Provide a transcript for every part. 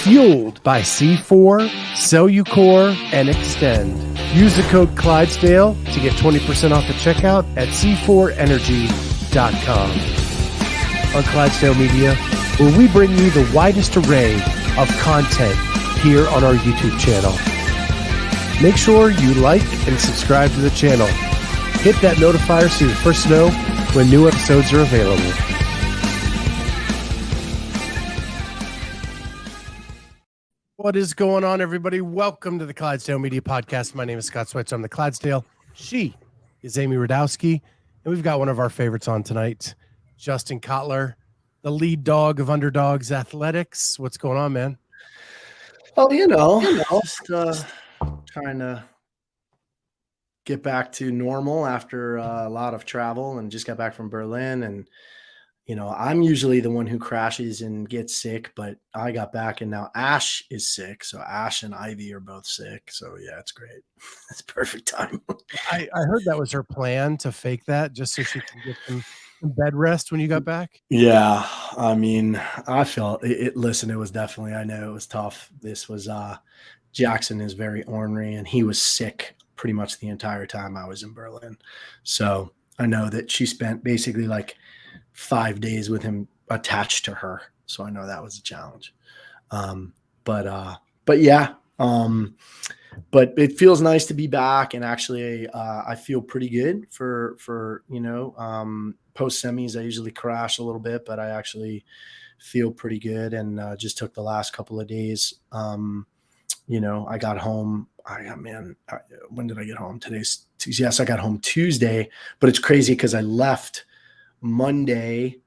fueled by C4, Cellucor, and Extend. Use the code Clydesdale to get 20% off at checkout at c4energy.com. On Clydesdale Media, where we bring you the widest array of content here on our YouTube channel. Make sure you like and subscribe to the channel. Hit that notifier so you're first to know when new episodes are available. What is going on, everybody? Welcome to the Clydesdale Media Podcast. My name is Scott Switzer. I'm the Clydesdale. She is Amy Radowski. And we've got one of our favorites on tonight, Justin Cotler, the lead dog of Underdogs Athletics. What's going on, man? Well, just trying to get back to normal after a lot of travel, and just got back from Berlin. And I'm usually the one who crashes and gets sick, but I got back and now Ash is sick. So Ash and Ivy are both sick. So yeah, it's great. It's perfect time. I heard that was her plan, to fake that just so she can get some bed rest when you got back. Yeah. I mean, I felt it. Listen, it was definitely, I know it was tough. This was, Jackson is very ornery, and he was sick pretty much the entire time I was in Berlin. So I know that she spent basically like 5 days with him attached to her. So I know that was a challenge. But yeah, but it feels nice to be back. And actually, I feel pretty good for post semis. I usually crash a little bit, but I actually feel pretty good. And just took the last couple of days. I got home. When did I get home? Today's Tuesday. Yes, I got home Tuesday, but it's crazy because I left Monday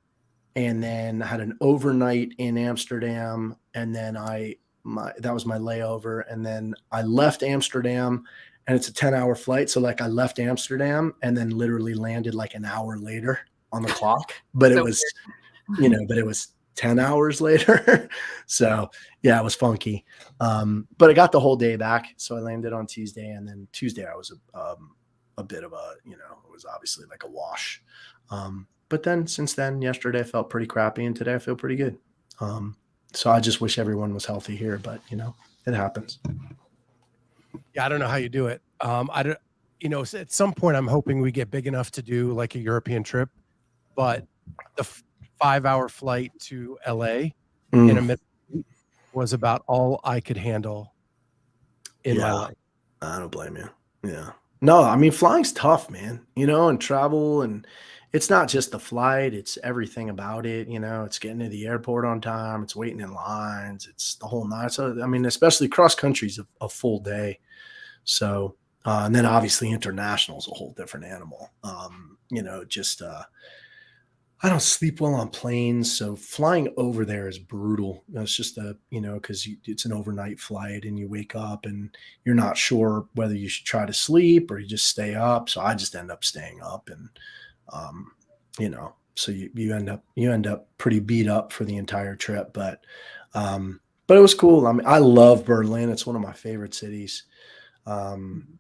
and then had an overnight in Amsterdam. And then that was my layover. And then I left Amsterdam, and it's a 10-hour flight. So like I left Amsterdam and then literally landed like an hour later on the clock, but it was 10 hours later. So yeah, it was funky. But I got the whole day back. So I landed on Tuesday, and then Tuesday I was a bit of a, it was obviously like a wash. But then since then, yesterday I felt pretty crappy, and today I feel pretty good. So I just wish everyone was healthy here, but it happens. Yeah, I don't know how you do it. At some point I'm hoping we get big enough to do like a European trip, but the 5-hour flight to LA in a minute was about all I could handle in my life. I don't blame you. Yeah. No, I mean, flying's tough, man, and travel, and it's not just the flight, it's everything about it. It's getting to the airport on time, it's waiting in lines, it's the whole night. So, I mean, especially cross country's a full day. So, and then obviously international is a whole different animal. I don't sleep well on planes, so flying over there is brutal. It's just because it's an overnight flight, and you wake up and you're not sure whether you should try to sleep or you just stay up. So I just end up staying up, and so you end up pretty beat up for the entire trip. But it was cool. I mean, I love Berlin. It's one of my favorite cities, and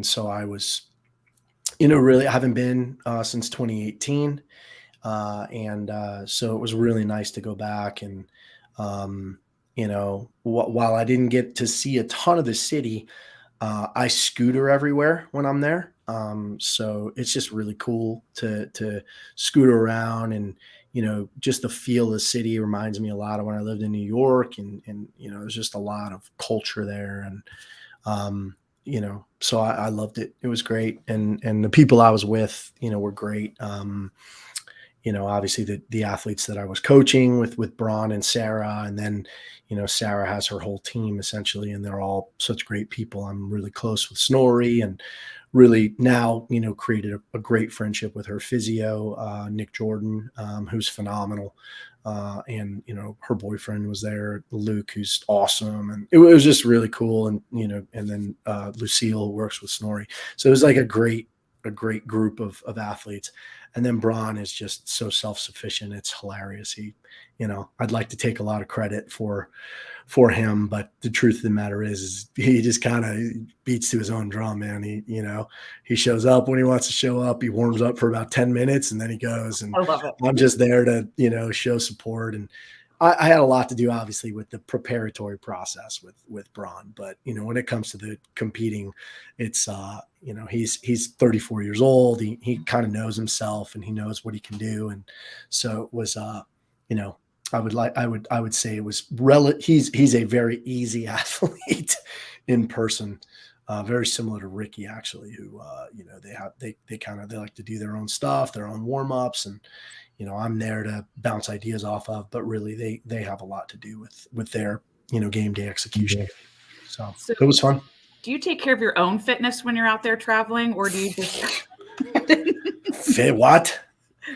so I was, really, I haven't been since 2018. So it was really nice to go back, and, while I didn't get to see a ton of the city, I scooter everywhere when I'm there. So it's just really cool to scooter around, and, just the feel of the city reminds me a lot of when I lived in New York, and there's just a lot of culture there. And, so I loved it. It was great. And the people I was with, were great. Obviously the athletes that I was coaching with Bron and Sara, and then, Sara has her whole team essentially, and they're all such great people. I'm really close with Snorri, and really now, created a great friendship with her physio, Nick Jordan, who's phenomenal. And, her boyfriend was there, Luke, who's awesome. And it was just really cool. And, and then Lucille works with Snorri. So it was like a great group of athletes. And then Braun is just so self-sufficient. It's hilarious. He, I'd like to take a lot of credit for him, but the truth of the matter is he just kind of beats to his own drum, man. He shows up when he wants to show up. He warms up for about 10 minutes and then he goes, and I love it. I'm just there to, show support. And I had a lot to do, obviously, with the preparatory process with Braun. But when it comes to the competing, it's he's 34 years old. He kind of knows himself and he knows what he can do. And so it was I would say it was he's a very easy athlete in person. Very similar to Ricky, actually, who they like to do their own stuff, their own warm-ups, and I'm there to bounce ideas off of, but really they have a lot to do with their game day execution. So it was fun. Do you take care of your own fitness when you're out there traveling, or do you just fit what?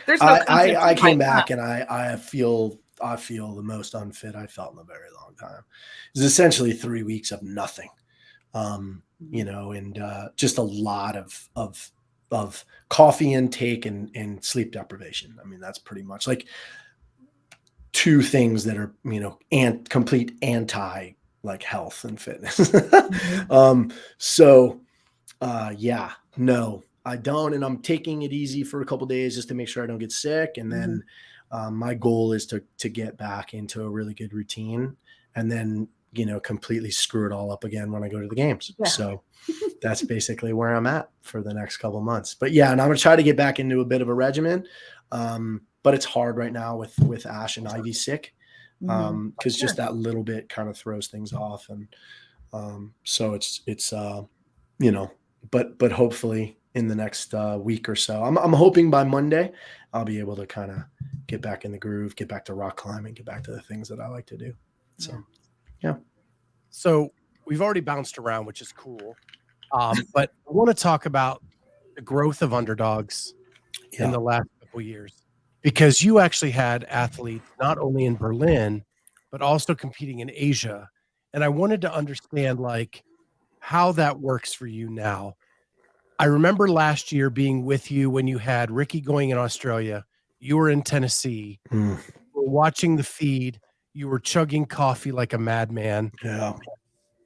There's no I came back and I feel the most unfit I felt in a very long time. It was essentially 3 weeks of nothing. And just a lot of coffee intake and sleep deprivation. I mean, that's pretty much like two things that are, complete anti like health and fitness. Yeah, no, I don't. And I'm taking it easy for a couple of days just to make sure I don't get sick. And then my goal is to get back into a really good routine and then, completely screw it all up again when I go to the games. Yeah. So that's basically where I'm at for the next couple of months. But yeah, and I'm going to try to get back into a bit of a regimen. But it's hard right now with Ash and Ivy sick. Cause just that little bit kind of throws things off. And, so it's but hopefully in the next week or so, I'm hoping by Monday, I'll be able to kind of get back in the groove, get back to rock climbing, get back to the things that I like to do. So, yeah. So we've already bounced around, which is cool. But I want to talk about the growth of underdogs in the last couple of years, because you actually had athletes not only in Berlin, but also competing in Asia. And I wanted to understand like how that works for you now. I remember last year being with you when you had Ricky going in Australia. You were in Tennessee. You were watching the feed. You were chugging coffee like a madman. Yeah.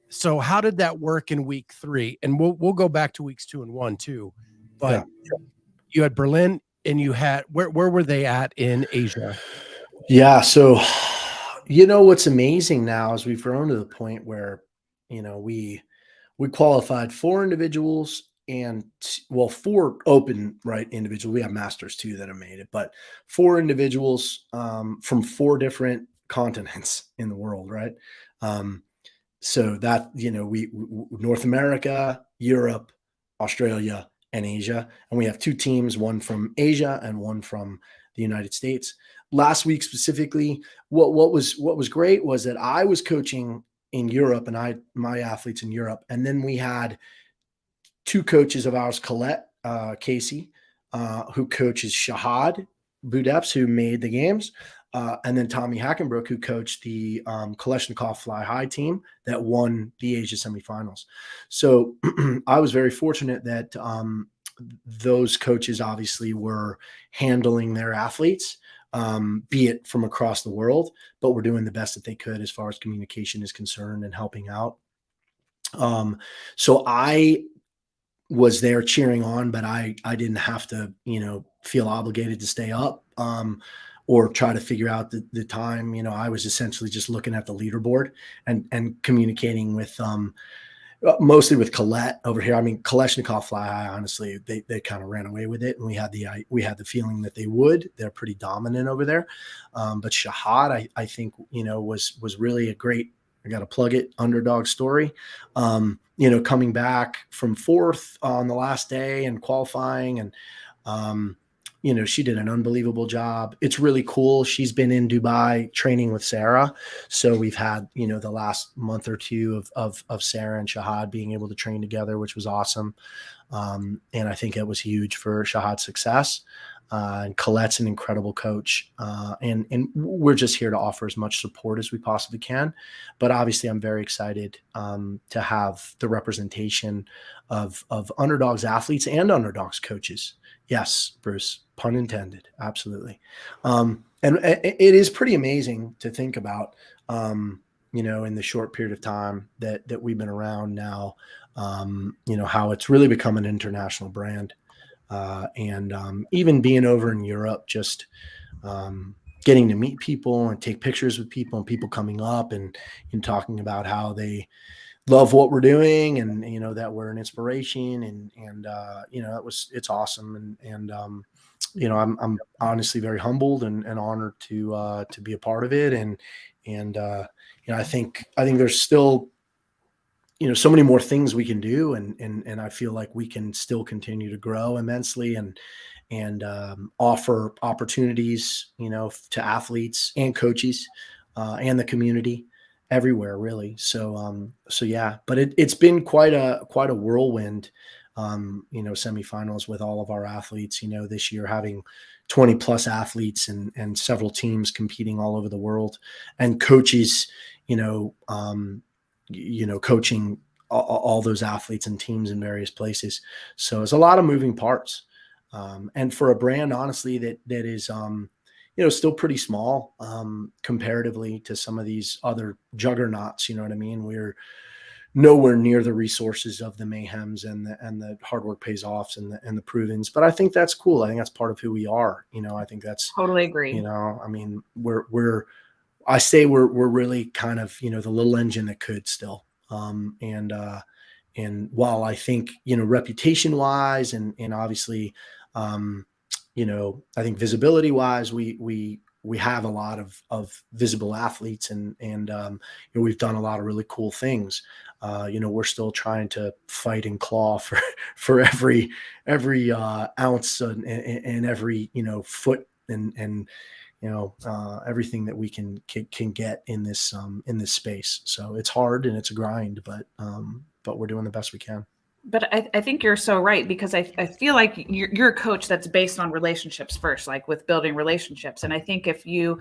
So how did that work in week 3? And we'll go back to weeks 2 and 1 too. But you had Berlin and you had where were they at in Asia? Yeah. So what's amazing now is we've grown to the point where we qualified 4 individuals and 4 open individuals. We have masters too that have made it, but 4 individuals from 4 different continents in the world, right? So that we North America, Europe, Australia, and Asia, and we have 2 teams, one from Asia and one from the United States. Last week specifically, what was great was that I was coaching in Europe and my athletes in Europe, and then we had 2 coaches of ours, Colette Casey, who coaches Shahad Budeps, who made the games, and then Tommy Hackenbrook, who coached the Kalashnikov Fly High team that won the Asia semifinals. So I was very fortunate that those coaches obviously were handling their athletes, be it from across the world, but were doing the best that they could as far as communication is concerned and helping out. So I was there cheering on, but I didn't have to, feel obligated to stay up or try to figure out the time. I was essentially just looking at the leaderboard and communicating with mostly with Colette over here. I mean, Kalashnikov Fly High, honestly, they kind of ran away with it, and we had the feeling that they would. They're pretty dominant over there. But Shahad, I think, was really a great, I got to plug it, underdog story. Coming back from 4th on the last day and qualifying, and she did an unbelievable job. It's really cool. She's been in Dubai training with Sara. So we've had, the last month or 2 of Sara and Shahad being able to train together, which was awesome. And I think it was huge for Shahad's success. And Colette's an incredible coach. And we're just here to offer as much support as we possibly can. But obviously I'm very excited to have the representation of underdogs athletes and underdogs coaches. Yes, Bruce, pun intended. Absolutely. And it is pretty amazing to think about, in the short period of time that we've been around now, how it's really become an international brand. And even being over in Europe, just, getting to meet people and take pictures with people, and people coming up and talking about how they love what we're doing, and that we're an inspiration, and it's awesome, and I'm honestly very humbled and honored to be a part of it, and I think there's still so many more things we can do, and I feel like we can still continue to grow immensely, and offer opportunities, to athletes and coaches, and the community everywhere, really. So yeah, but it's been quite a whirlwind, semifinals with all of our athletes, this year having 20 plus athletes and several teams competing all over the world, and coaches, coaching all those athletes and teams in various places. So it's a lot of moving parts. And for a brand, honestly, that is, still pretty small, comparatively to some of these other juggernauts, you know what I mean? We're nowhere near the resources of the Mayhems and the hard work pays offs and the Provens. But I think that's cool. I think that's part of who we are. I think that's Totally agree. I mean, we're really kind of, the little engine that could still, and while I think, reputation wise and obviously, I think visibility wise, we have a lot of visible athletes, and we've done a lot of really cool things. We're still trying to fight and claw for every ounce and every, foot and everything that we can get in this space. So it's hard and it's a grind, but we're doing the best we can. But I think you're so right, because I feel like you're a coach that's based on relationships first, like with building relationships. And I think if you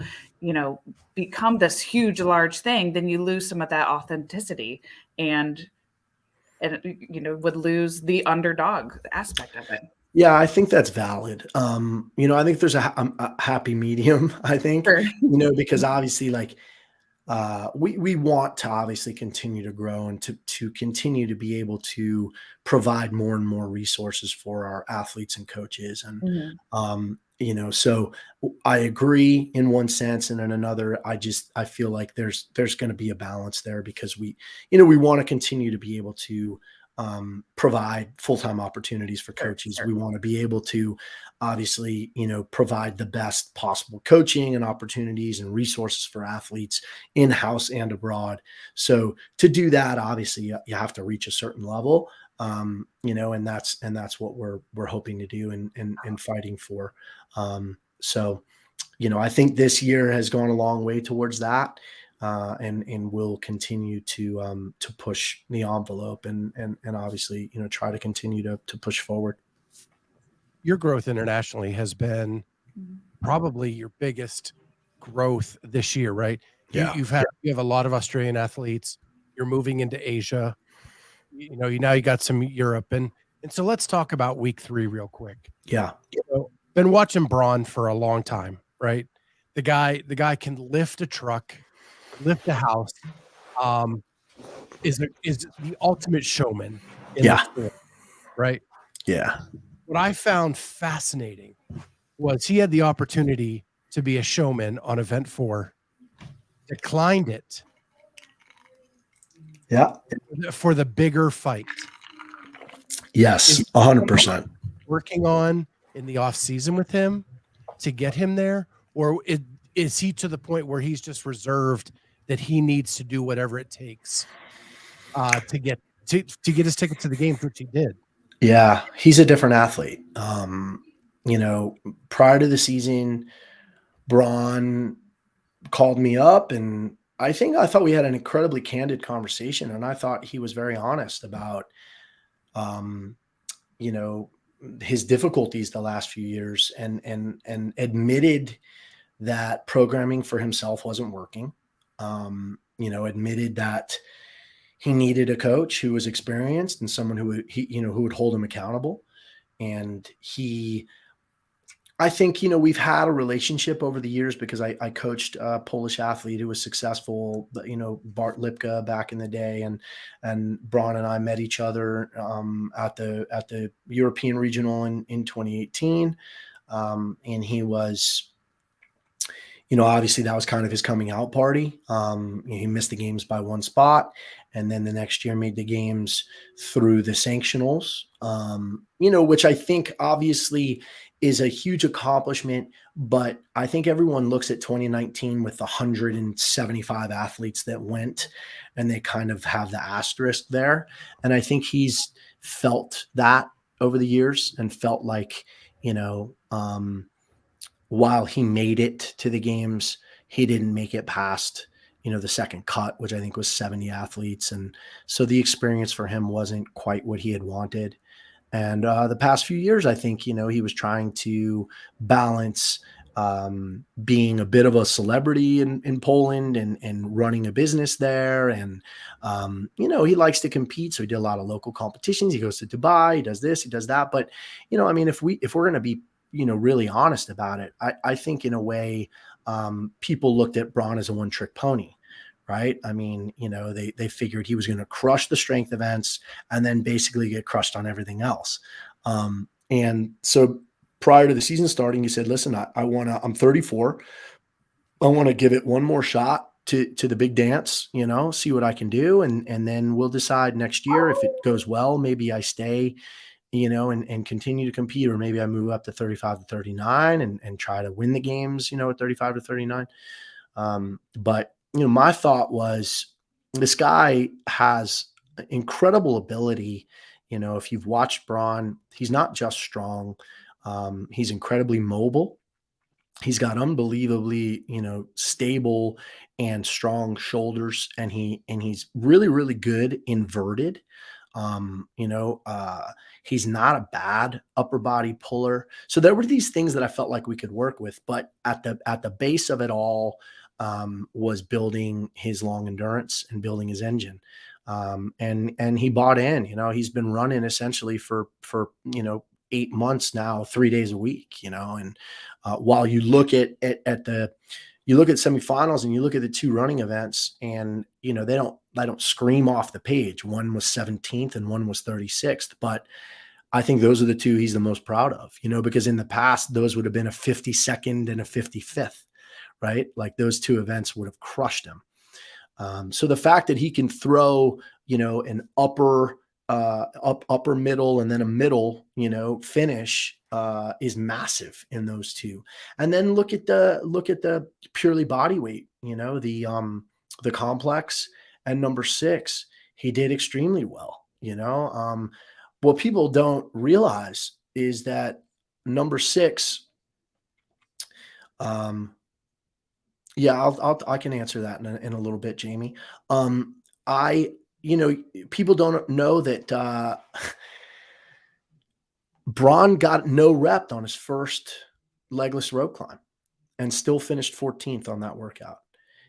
become this huge, large thing, then you lose some of that authenticity and would lose the underdog aspect of it. Yeah, I think that's valid. I think there's a happy medium, I think, Sure. Because obviously, like, we want to obviously continue to grow and to continue to be able to provide more and more resources for our athletes and coaches. And, Mm-hmm. so I agree in one sense, and in another, I feel like there's going to be a balance there, because we want to continue to be able to provide full-time opportunities for coaches. Sure. We want to be able to obviously, provide the best possible coaching and opportunities and resources for athletes in-house and abroad. So to do that, obviously you have to reach a certain level, and that's what we're hoping to do and fighting for. So, I think this year has gone a long way towards that. And we'll continue to push the envelope and obviously, try to continue to push forward. Your growth internationally has been probably your biggest growth this year, right? Yeah. You have a lot of Australian athletes. You're moving into Asia. You got some Europe, and so let's talk about week 3 real quick. Yeah. Been watching Braun for a long time, right? The guy can lift a truck, lift a house, is the ultimate showman in the sport, right? Yeah. What I found fascinating was he had the opportunity to be a showman on event 4, declined it. Yeah. For the bigger fight. Yes, 100%. Working on in the off season with him to get him there, or is he to the point where he's just reserved that he needs to do whatever it takes to get his ticket to the game, which he did? Yeah, he's a different athlete. Prior to the season, Bron called me up, and I thought we had an incredibly candid conversation, and I thought he was very honest about, his difficulties the last few years, and admitted that programming for himself wasn't working. Admitted that he needed a coach who was experienced and someone who would hold him accountable. And I think, we've had a relationship over the years, because I coached a Polish athlete who was successful, Bart Lipka back in the day, and Braun and I met each other at the European regional in 2018. And he was, obviously that was kind of his coming out party. He missed the games by one spot, and then the next year made the games through the sanctionals, which I think obviously is a huge accomplishment. But I think everyone looks at 2019 with the 175 athletes that went, and they kind of have the asterisk there. And I think he's felt that over the years and felt like, while he made it to the games, he didn't make it past, the second cut, which I think was 70 athletes. And so the experience for him wasn't quite what he had wanted. And the past few years, I think, he was trying to balance being a bit of a celebrity in Poland and running a business there. And, he likes to compete. So he did a lot of local competitions. He goes to Dubai, he does this, he does that. But, if we're going to be, really honest about it, I think in a way, people looked at Braun as a one-trick pony, right? I mean, they figured he was going to crush the strength events and then basically get crushed on everything else. And so prior to the season starting, he said, listen, I'm 34. I want to give it one more shot to the big dance, see what I can do. And then we'll decide next year if it goes well, maybe I stay, and continue to compete, or maybe I move up to 35 to 39 and try to win the games, at 35 to 39. But, my thought was this guy has incredible ability. If you've watched Braun, he's not just strong. He's incredibly mobile. He's got unbelievably, stable and strong shoulders, and he's really, really good inverted. He's not a bad upper body puller. So there were these things that I felt like we could work with, but at the base of it all was building his long endurance and building his engine. And he bought in. He's been running essentially for 8 months now, 3 days a week. And while you look at semifinals and you look at the two running events, and they don't scream off the page. One was 17th and one was 36th, but I think those are the two he's the most proud of, because in the past those would have been a 52nd and a 55th, right? Like those two events would have crushed him. So the fact that he can throw, an upper middle and then a middle, finish is massive in those two. And then look at the purely body weight, the complex and number 6, he did extremely well. What people don't realize is that number 6, I can answer that in a little bit, Jamie. People don't know that Bron got no rep on his first legless rope climb and still finished 14th on that workout.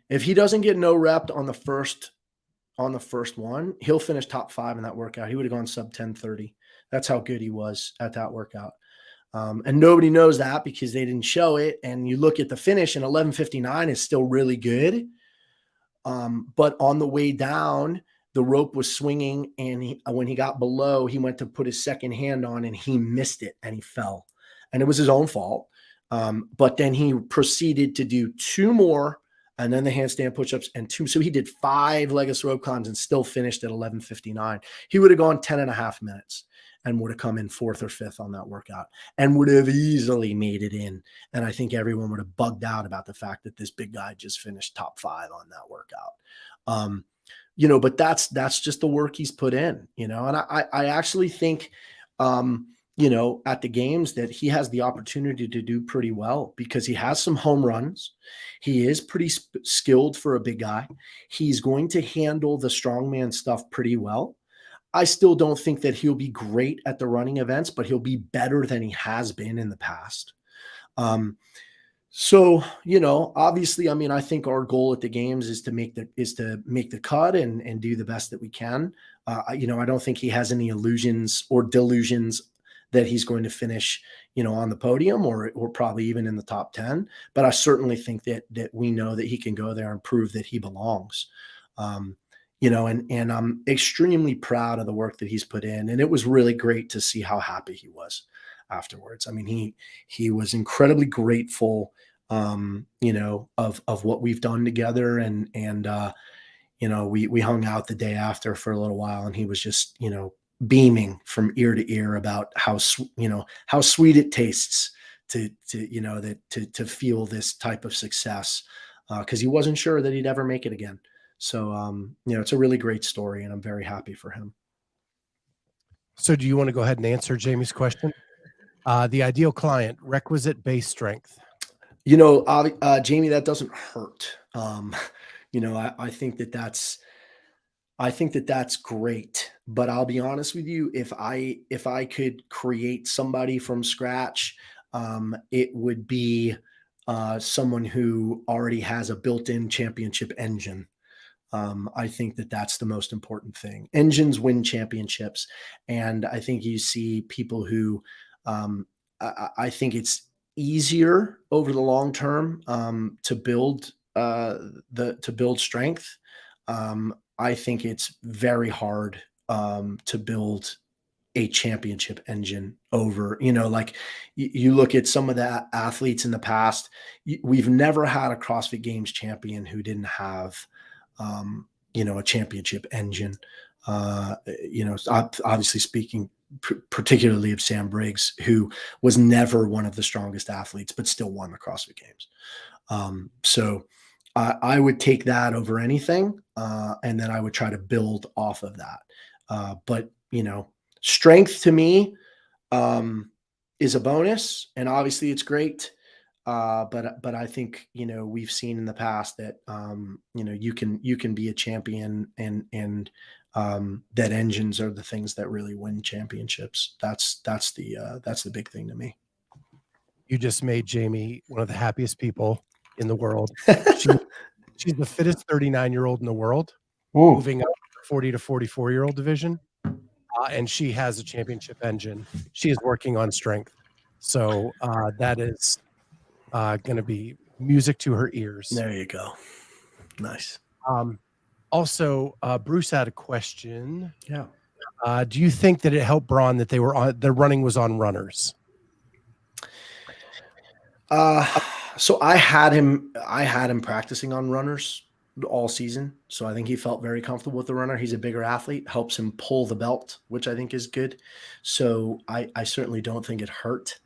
If he doesn't get no rep on the first one, he'll finish top 5 in that workout. He would have gone sub 10:30. That's how good he was at that workout. And nobody knows that because they didn't show it. And you look at the finish, and 11:59 is still really good. But on the way down, the rope was swinging, and when he got below, he went to put his second hand on, and he missed it, and he fell. And it was his own fault. But then he proceeded to do 2 more, and then the handstand push-ups and 2. So he did 5 legless rope climbs and still finished at 11:59. He would have gone 10 and a half minutes and would have come in 4th or 5th on that workout and would have easily made it in. And I think everyone would have bugged out about the fact that this big guy just finished top 5 on that workout. But that's just the work he's put in, and I actually think, at the games that he has the opportunity to do pretty well because he has some home runs. He is pretty skilled for a big guy. He's going to handle the strongman stuff pretty well. I still don't think that he'll be great at the running events, but he'll be better than he has been in the past. So, obviously, I think our goal at the games is to make the cut and do the best that we can. I don't think he has any illusions or delusions that he's going to finish, on the podium or probably even in the top 10. But I certainly think that we know that he can go there and prove that he belongs. And I'm extremely proud of the work that he's put in. And it was really great to see how happy he was afterwards. He was incredibly grateful of what we've done together. We hung out the day after for a little while, and he was just, beaming from ear to ear about how sweet it tastes to feel this type of success, because he wasn't sure that he'd ever make it again. So, it's a really great story, and I'm very happy for him. So do you want to go ahead and answer Jamie's question? The ideal client, requisite base strength. Jamie, that doesn't hurt. I think that's great. But I'll be honest with you, if I could create somebody from scratch, it would be someone who already has a built-in championship engine. I think that's the most important thing. Engines win championships, and I think you see people who I think it's easier over the long term to build strength. I think it's very hard to build a championship engine over, like you look at some of the athletes in the past. We've never had a CrossFit Games champion who didn't have, a championship engine. Obviously speaking particularly of Sam Briggs, who was never one of the strongest athletes, but still won the CrossFit Games. So I would take that over anything. And then I would try to build off of that. But, strength to me is a bonus, and obviously it's great. But I think, we've seen in the past that, you can be a champion, and that engines are the things that really win championships. That's the big thing to me. You just made Jamie one of the happiest people in the world. She's the fittest 39-year-old in the world, moving up 40 to 44-year-old division. And she has a championship engine. She is working on strength. So that is going to be music to her ears. There you go. Nice. Also, Bruce had a question. Yeah. Do you think that it helped Braun that the running was on runners? So I had him practicing on runners all season. So I think he felt very comfortable with the runner. He's a bigger athlete, helps him pull the belt, which I think is good. So I certainly don't think it hurt.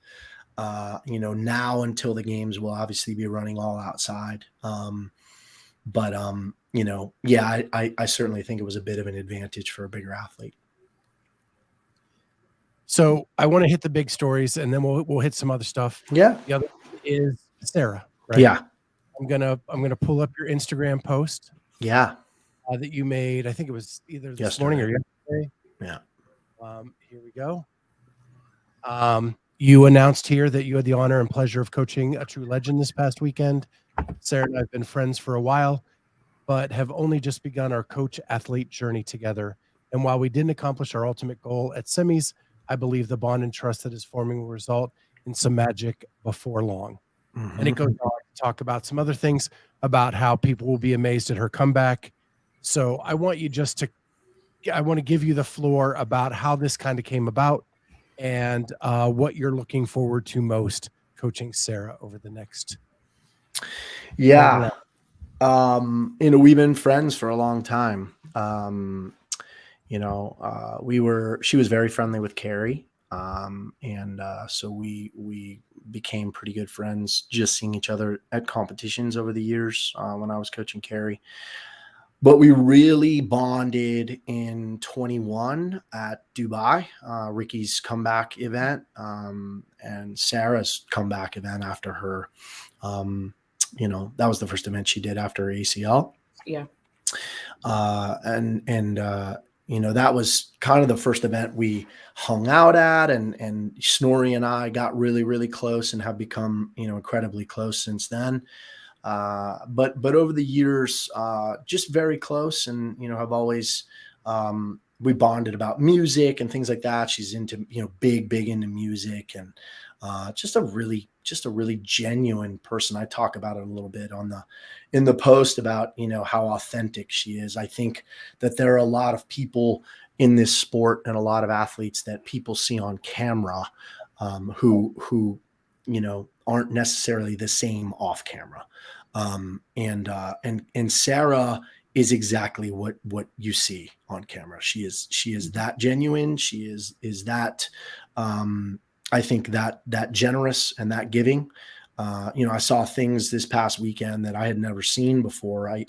Now until the games, we'll obviously be running all outside. But I certainly think it was a bit of an advantage for a bigger athlete. So I want to hit the big stories, and then we'll hit some other stuff. Yeah. The other is Sara, right? Yeah. I'm gonna pull up your Instagram post. Yeah. That you made. I think it was either this yesterday. Morning or yesterday. Yeah. Here we go. You announced here that you had the honor and pleasure of coaching a true legend this past weekend. Sara and I have been friends for a while, but have only just begun our coach-athlete journey together. And while we didn't accomplish our ultimate goal at semis, I believe the bond and trust that is forming will result in some magic before long. Mm-hmm. And it goes on to talk about some other things about how people will be amazed at her comeback. So I want you I want to give you the floor about how this kind of came about and what you're looking forward to most coaching Sara over the next. Yeah. We've been friends for a long time. She was very friendly with Carrie. So we became pretty good friends, just seeing each other at competitions over the years when I was coaching Carrie. But we really bonded in 21 at Dubai, Ricky's comeback event, and Sara's comeback event after her. That was the first event she did after her ACL. Yeah. That was kind of the first event we hung out at, and Snorri and I got really, really close and have become, incredibly close since then. But over the years, just very close, and, have always, we bonded about music and things like that. She's into, big into music, and, just a really genuine person. I talk about it a little bit in the post about, how authentic she is. I think that there are a lot of people in this sport and a lot of athletes that people see on camera, who aren't necessarily the same off camera. And Sara is exactly what you see on camera. She is that genuine. She is that, I think that generous and that giving. I saw things this past weekend that I had never seen before.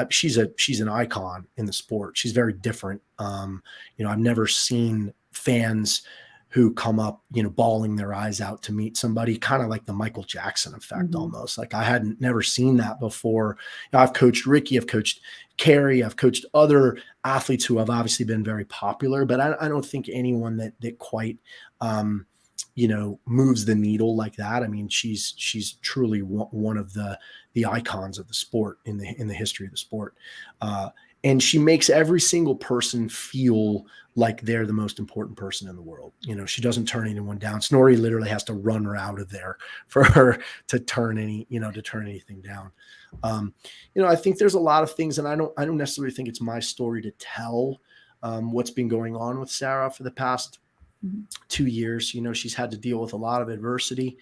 She's an icon in the sport. She's very different. I've never seen fans who come up, bawling their eyes out to meet somebody, kind of like the Michael Jackson effect, almost. Like I hadn't never seen that before. I've coached Ricky, I've coached Carrie, I've coached other athletes who have obviously been very popular, but I don't think anyone that quite, moves the needle like that. I mean, she's truly one of the icons of the sport in the history of the sport. And she makes every single person feel like they're the most important person in the world. She doesn't turn anyone down. Snorri literally has to run her out of there for her to turn anything down. I think there's a lot of things, and I don't necessarily think it's my story to tell what's been going on with Sara for the past 2 years. She's had to deal with a lot of adversity,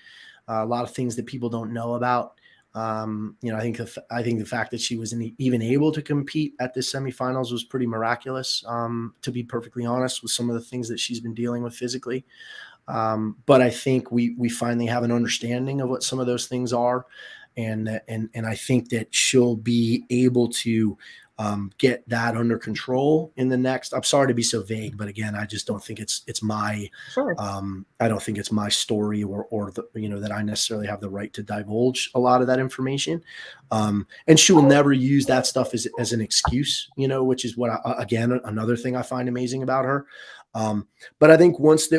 a lot of things that people don't know about. I think the fact that she was even able to compete at the semifinals was pretty miraculous, to be perfectly honest, with some of the things that she's been dealing with physically. But I think we finally have an understanding of what some of those things are. And I think that she'll be able to get that under control in the next. I'm sorry to be so vague, but again, I just don't think it's my. Sure. I don't think it's my story or that I necessarily have the right to divulge a lot of that information. And she will never use that stuff as an excuse, which is what again another thing I find amazing about her. But I think once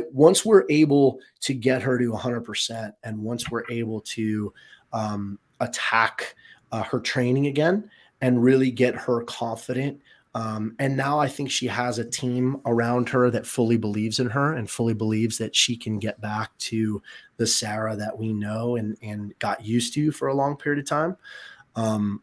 we're able to get her to 100%, and once we're able to attack her training again and really get her confident. And now I think she has a team around her that fully believes in her and fully believes that she can get back to the Sara that we know and got used to for a long period of time. I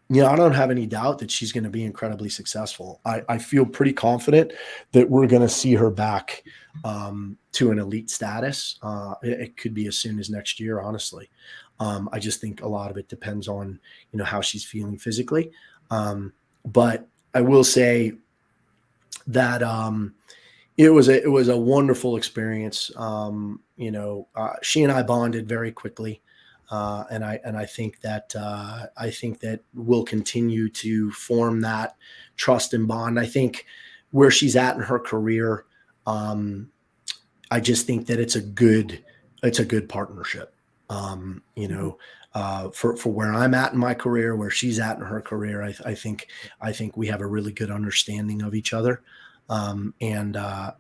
don't have any doubt that she's going to be incredibly successful. I feel pretty confident that we're going to see her back to an elite status. It could be as soon as next year, honestly. I just think a lot of it depends on, how she's feeling physically. But I will say that it was a wonderful experience. She and I bonded very quickly. And I think that we'll continue to form that trust and bond. I think where she's at in her career, I just think that it's a good partnership. For where I'm at in my career, where she's at in her career, I think we have a really good understanding of each other. And I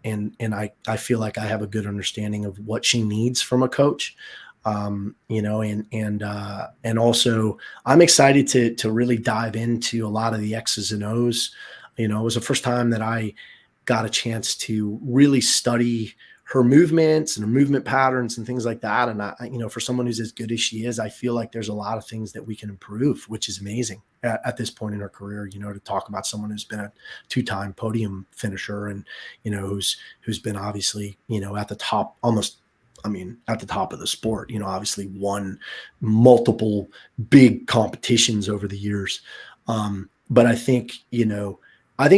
feel like I have a good understanding of what she needs from a coach. And also I'm excited to really dive into a lot of the X's and O's. It was the first time that I got a chance to really study her movements and her movement patterns and things like that. And for someone who's as good as she is, I feel like there's a lot of things that we can improve, which is amazing at this point in her career, to talk about someone who's been a 2-time podium finisher and, who's been obviously, at the top at the top of the sport, obviously won multiple big competitions over the years. But I think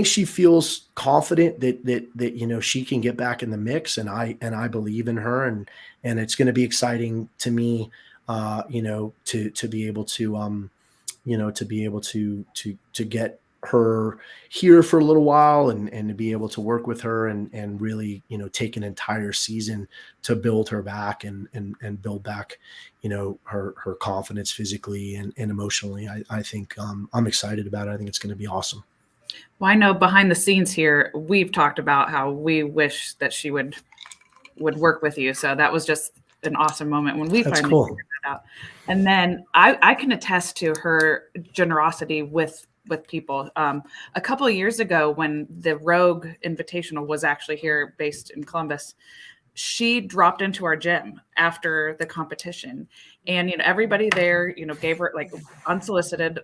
she feels confident that she can get back in the mix, and I believe in her, and it's going to be exciting to me, to be able to get her here for a little while and to be able to work with her and really, take an entire season to build her back and build back, her confidence physically and emotionally. I think I'm excited about it. I think it's going to be awesome. Well, I know behind the scenes here, we've talked about how we wish that she would work with you. So that was just an awesome moment when we finally figured that out. And then I can attest to her generosity with people. A couple of years ago, when the Rogue Invitational was actually here based in Columbus, she dropped into our gym after the competition, and everybody there gave her, like, unsolicited,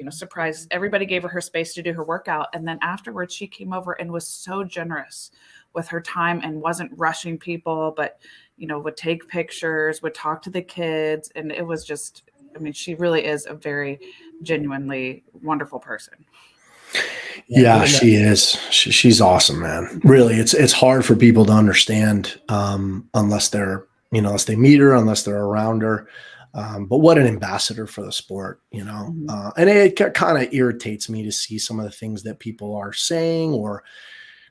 surprise, everybody gave her space to do her workout. And then afterwards she came over and was so generous with her time and wasn't rushing people, but, would take pictures, would talk to the kids. And it was just, she really is a very genuinely wonderful person. Yeah, she is. She's awesome, man. Really, it's hard for people to understand unless they're, unless they meet her, unless they're around her. But what an ambassador for the sport, and it kind of irritates me to see some of the things that people are saying or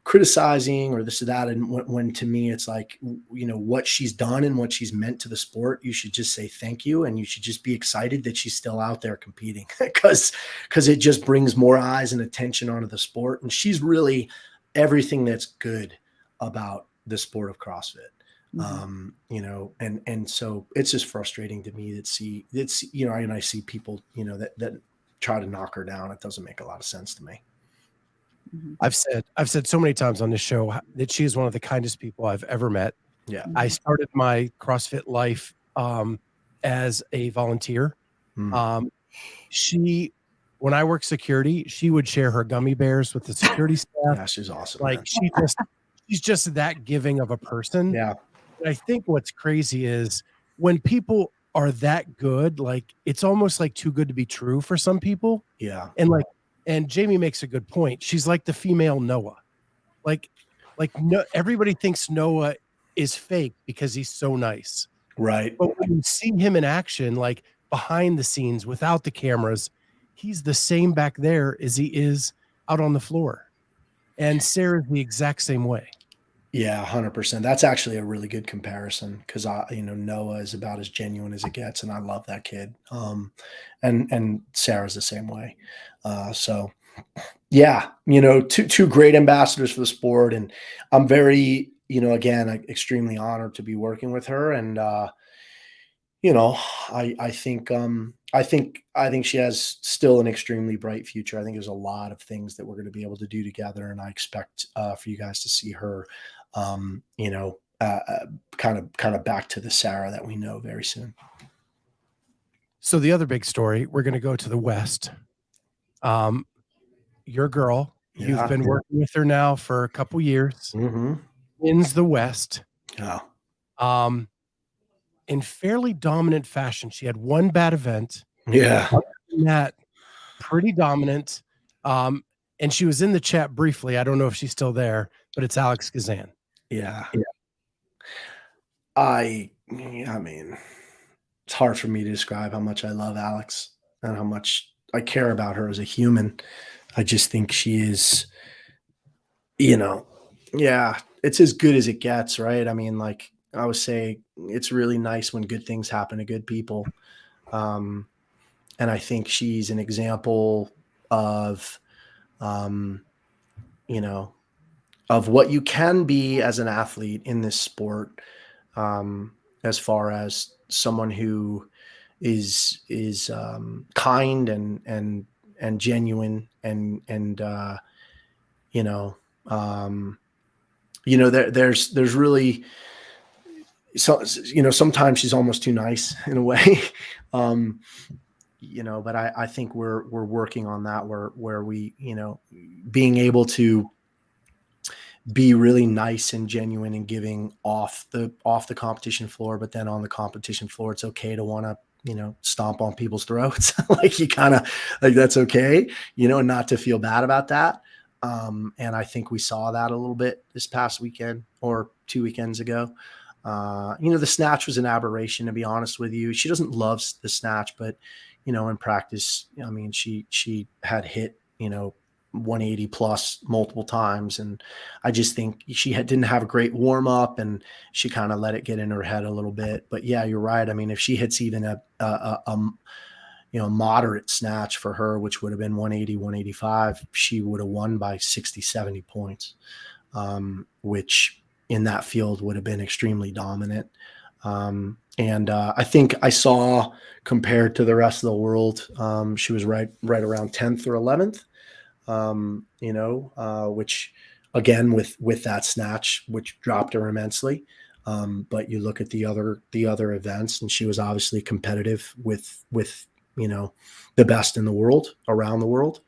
criticizing or this or that. And when to me, it's like, what she's done and what she's meant to the sport, you should just say thank you. And you should just be excited that she's still out there competing because it just brings more eyes and attention onto the sport. And she's really everything that's good about the sport of CrossFit. And so it's just frustrating to me and I see people, that try to knock her down. It doesn't make a lot of sense to me. I've said so many times on this show that she is one of the kindest people I've ever met. Yeah. I started my CrossFit life as a volunteer. When I worked security, she would share her gummy bears with the security staff. Yeah, she's awesome. Like she's just that giving of a person. Yeah. And I think what's crazy is when people are that good, like it's almost like too good to be true for some people. Yeah. And Jamie makes a good point. She's like the female Noah. Like no, everybody thinks Noah is fake because he's so nice. Right. But when you see him in action, like behind the scenes without the cameras, he's the same back there as he is out on the floor. And Sarah's the exact same way. Yeah, 100%. That's actually a really good comparison because Noah is about as genuine as it gets, and I love that kid. And Sarah's the same way. So yeah, two great ambassadors for the sport, and I'm very, again, extremely honored to be working with her. And I think she has still an extremely bright future. I think there's a lot of things that we're going to be able to do together, and I expect for you guys to see her, kind of back to the Sara that we know very soon. So the other big story, we're going to go to the West. Your girl, you've been working with her now for a couple years, wins the West. Yeah. In fairly dominant fashion. She had one bad event. Yeah. Other than that, pretty dominant. And she was in the chat briefly. I don't know if she's still there, but it's Alex Gazan. Yeah. I mean, it's hard for me to describe how much I love Alex and how much I care about her as a human. I just think she is, it's as good as it gets, right? I mean, like I would say, it's really nice when good things happen to good people. And I think she's an example of, of what you can be as an athlete in this sport, as far as someone who is kind and genuine and there's really sometimes she's almost too nice in a way. But I think we're working on that where we, being able to be really nice and genuine and giving off the competition floor, but then on the competition floor, it's okay to want to, stomp on people's throats. Like you kind of like, that's okay, and not to feel bad about that. And I think we saw that a little bit this past weekend or 2 weekends ago. The snatch was an aberration, to be honest with you. She doesn't love the snatch, but, in practice, I mean, she had hit, 180 plus multiple times. And I just think she didn't have a great warm up and she kind of let it get in her head a little bit. But yeah, you're right. I mean, if she hits even a moderate snatch for her, which would have been 180, 185, she would have won by 60, 70 points, which in that field would have been extremely dominant. And I think I saw, compared to the rest of the world, she was right around 10th or 11th, which again, with that snatch, which dropped her immensely. But you look at the other events, and she was obviously competitive with the best in the world, around the world.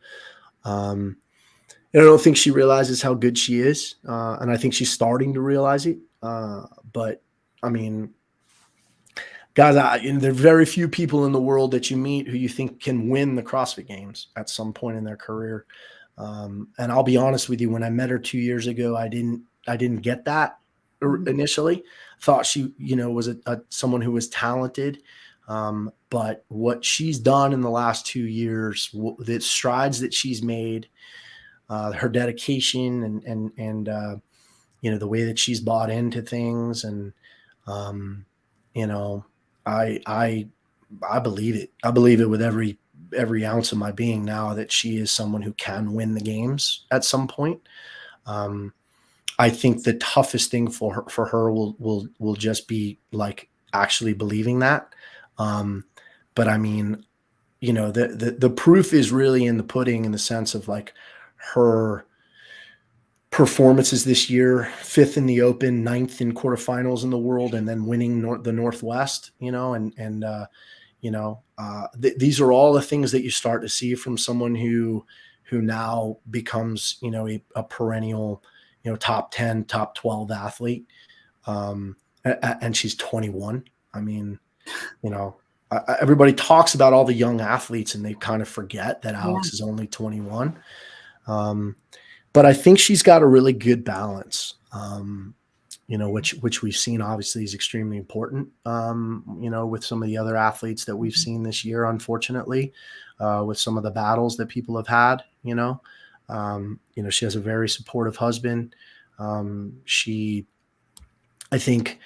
And I don't think she realizes how good she is. And I think she's starting to realize it. But I mean, guys, there are very few people in the world that you meet who you think can win the CrossFit Games at some point in their career. And I'll be honest with you, when I met her 2 years ago, I didn't get that initially. Thought she, was someone who was talented. But what she's done in the last 2 years, the strides that she's made, her dedication and the way that she's bought into things, and you know, I believe it. I believe it with every ounce of my being now that she is someone who can win the games at some point. I think the toughest thing for her will just be like actually believing that. But I mean, the proof is really in the pudding, in the sense of like her performances this year: 5th in the Open, 9th in quarterfinals in the world, and then winning the Northwest, these are all the things that you start to see from someone who now becomes, a perennial, top 10, top 12 athlete. And she's 21. I mean, everybody talks about all the young athletes and they kind of forget that Alex is only 21. But I think she's got a really good balance, which we've seen obviously is extremely important, with some of the other athletes that we've seen this year, unfortunately, with some of the battles that people have had. She has a very supportive husband. I think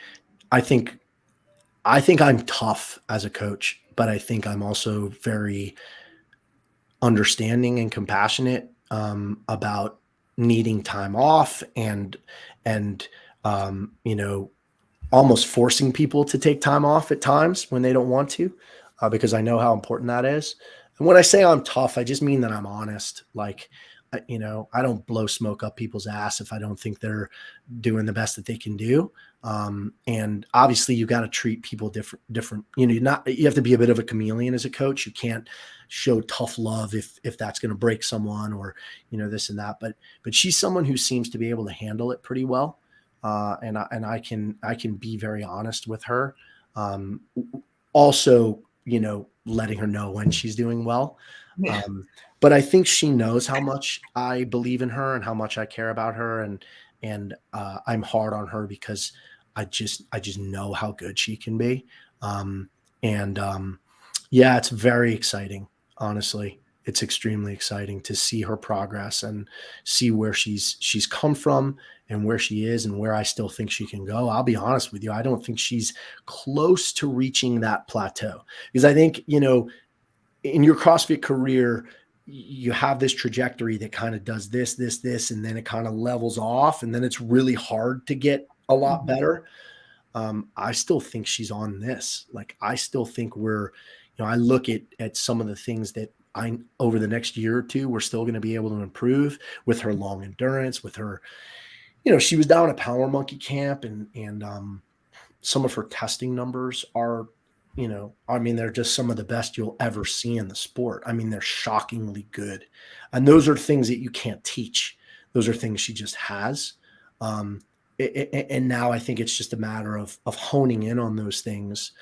I'm tough as a coach, but I think I'm also very understanding and compassionate about needing time off and almost forcing people to take time off at times when they don't want to, because I know how important that is. And when I say I'm tough, I just mean that I'm honest. Like, I don't blow smoke up people's ass if I don't think they're doing the best that they can do. And obviously you got to treat people different, you have to be a bit of a chameleon as a coach. You can't show tough love if that's going to break someone, or, this and that, but she's someone who seems to be able to handle it pretty well. And I can be very honest with her. Also, letting her know when she's doing well. Yeah. But I think she knows how much I believe in her and how much I care about her. And I'm hard on her because I just know how good she can be. It's very exciting. Honestly, it's extremely exciting to see her progress and see where she's come from and where she is and where I still think she can go. I'll be honest with you. I don't think she's close to reaching that plateau, because I think, in your CrossFit career, you have this trajectory that kind of does this, and then it kind of levels off, and then it's really hard to get a lot better. I still think she's on this. Like, I still think I look at some of the things that over the next year or two, we're still going to be able to improve with her long endurance, with her, she was down at Power Monkey Camp, and some of her testing numbers are, they're just some of the best you'll ever see in the sport. I mean, they're shockingly good. And those are things that you can't teach. Those are things she just has. And now I think it's just a matter of honing in on those things.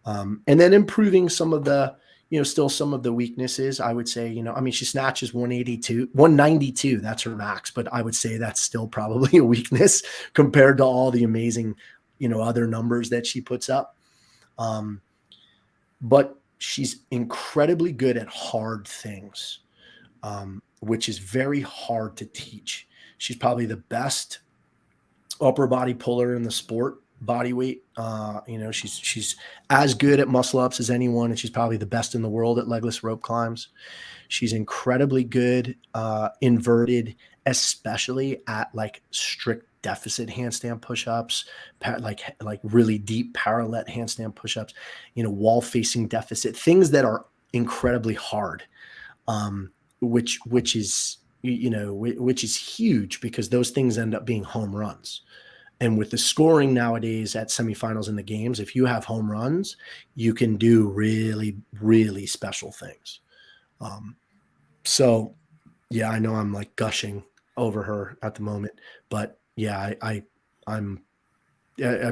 And then improving some of the, still some of the weaknesses. I would say, she snatches 192, that's her max, but I would say that's still probably a weakness compared to all the amazing, other numbers that she puts up. But she's incredibly good at hard things, which is very hard to teach. She's probably the best upper body puller in the sport, body weight. She's as good at muscle ups as anyone, and she's probably the best in the world at legless rope climbs. She's incredibly good inverted, especially at like strict deficit handstand push-ups, like really deep parallel handstand push-ups, wall facing deficit, things that are incredibly hard, which is huge, because those things end up being home runs. And with the scoring nowadays at semifinals in the games, if you have home runs, you can do really, really special things. So yeah, I know I'm like gushing over her at the moment. But yeah, I'm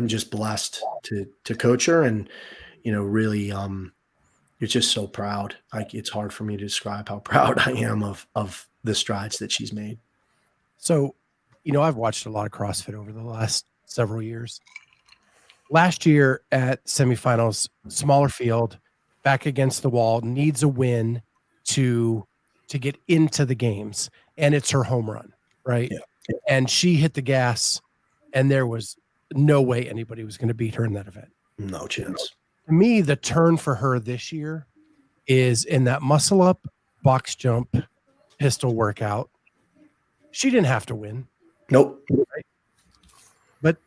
just blessed to coach her, and really you're just so proud. Like, it's hard for me to describe how proud I am of the strides that she's made. So, I've watched a lot of CrossFit over the last several years. Last year at semifinals, smaller field, back against the wall, needs a win to get into the games, and it's her home run, right? Yeah. And she hit the gas, and there was no way anybody was going to beat her in that event. No chance. To me, the turn for her this year is in that muscle up, box jump, pistol workout. She didn't have to win. Nope. Right? But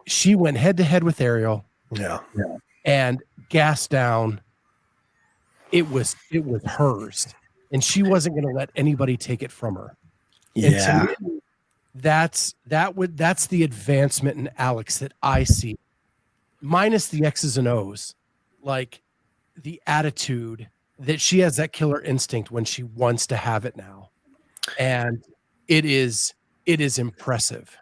she went head to head with Ariel. Yeah. And gas down. It was hers, and she wasn't going to let anybody take it from her. Yeah. And to me, that's the advancement in Alex that I see, minus the X's and O's, like the attitude that she has, that killer instinct when she wants to have it now, and it is impressive.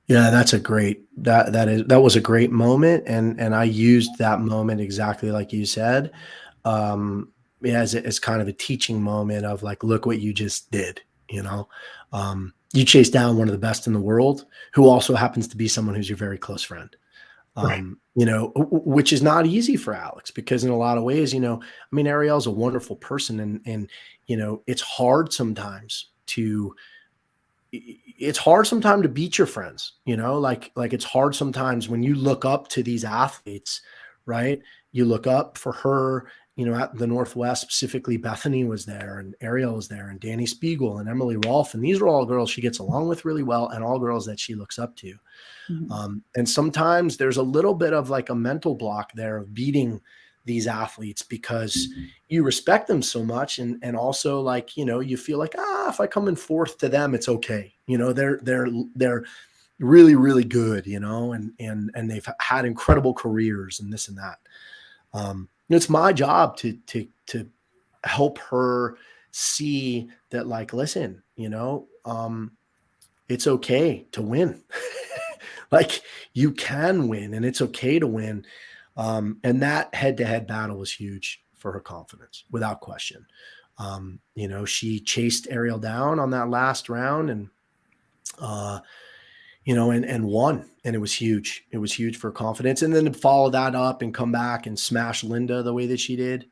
Yeah, that's a great that was a great moment, and I used that moment exactly like you said, as kind of a teaching moment of like, look what you just did. You chased down one of the best in the world, who also happens to be someone who's your very close friend. Right. Which is not easy for Alex, because in a lot of ways, Ariel's a wonderful person, and it's hard sometimes to beat your friends, like it's hard sometimes when you look up to these athletes, right? You look up for her, at the Northwest, specifically Bethany was there, and Ariel was there, and Danny Spiegel and Emily Rolfe. And these are all girls she gets along with really well, and all girls that she looks up to. Mm-hmm. And sometimes there's a little bit of like a mental block there of beating these athletes, because you respect them so much. And also, like, you feel like, if I come in fourth to them, it's okay. They're really, really good, and they've had incredible careers and this and that. It's my job to help her see that, like, listen, it's okay to win. Like, you can win, and it's okay to win. And that head-to-head battle was huge for her confidence, without question. She chased Ariel down on that last round, and and won, and it was huge. It was huge for confidence. And then to follow that up and come back and smash Linda the way that she did,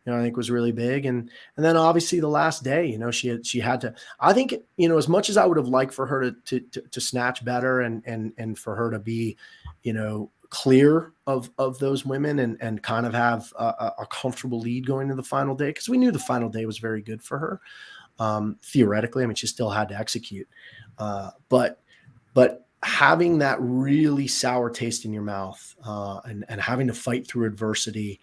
I think was really big. And then obviously the last day, she had to, I think, as much as I would have liked for her to snatch better, and for her to be, clear of those women, and kind of have a comfortable lead going to the final day, because we knew the final day was very good for her. Theoretically, she still had to execute. But having that really sour taste in your mouth, and having to fight through adversity,